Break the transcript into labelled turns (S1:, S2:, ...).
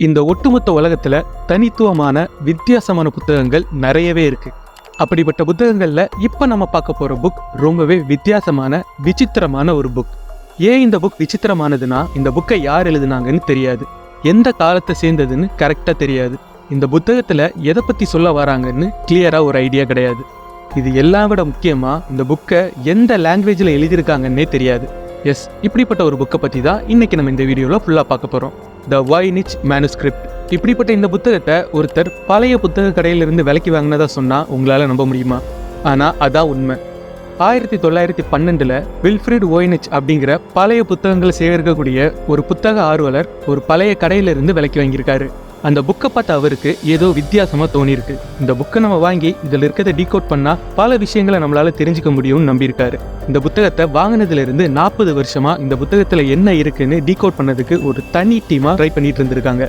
S1: இந்த ஒட்டுமொத்த உலகத்துல தனித்துவமான வித்தியாசமான புத்தகங்கள் நிறையவே இருக்கு. அப்படிப்பட்ட புத்தகங்கள்ல இப்ப நம்ம பார்க்க போற புக் ரொம்பவே வித்தியாசமான விசித்திரமான ஒரு புக். ஏன் இந்த புக் விசித்திரமானதுன்னா, இந்த புக்கை யார் எழுதுனாங்கன்னு தெரியாது, எந்த காலத்தை சேர்ந்ததுன்னு கரெக்டா தெரியாது, இந்த புத்தகத்துல எதை பத்தி சொல்ல வராங்கன்னு கிளியரா ஒரு ஐடியா கிடையாது. இது எல்லாம் விட முக்கியமா இந்த புக்கை எந்த லாங்குவேஜ்ல எழுதியிருக்காங்கன்னே தெரியாது. எஸ், இப்படிப்பட்ட ஒரு புக்கை பத்தி தான் இன்னைக்கு நம்ம இந்த வீடியோல ஃபுல்லா பார்க்க போறோம். த வாய்னிச் மேனுஸ்கிரிப்ட். இப்படிப்பட்ட இந்த புத்தகத்தை ஒருத்தர் பழைய புத்தக கடையிலிருந்து விலைக்கு வாங்கினதா சொன்னா உங்களால நம்ப முடியுமா? ஆனா அதான் உண்மை. 1912 வில்ஃப்ரிட் வோய்னிச் அப்படிங்கிற பழைய புத்தகங்களை சேகரிக்கக்கூடிய ஒரு புத்தக ஆர்வலர் ஒரு பழைய கடையிலிருந்து விலைக்கு வாங்கியிருக்காரு. அந்த புக்கை பார்த்து அவருக்கு ஏதோ வித்தியாசமா தோணியிருக்கு. இந்த புக்கை நம்ம வாங்கி இதில் இருக்கிறத டீகோட் பண்ணா பல விஷயங்களை நம்மளால தெரிஞ்சுக்க முடியும்னு நம்பியிருக்காரு. இந்த புத்தகத்தை வாங்கினதுல இருந்து 40 வருஷமா இந்த புத்தகத்துல என்ன இருக்குன்னு டீகோட் பண்ணதுக்கு ஒரு தனி டீமா ட்ரை பண்ணிட்டு இருந்திருக்காங்க.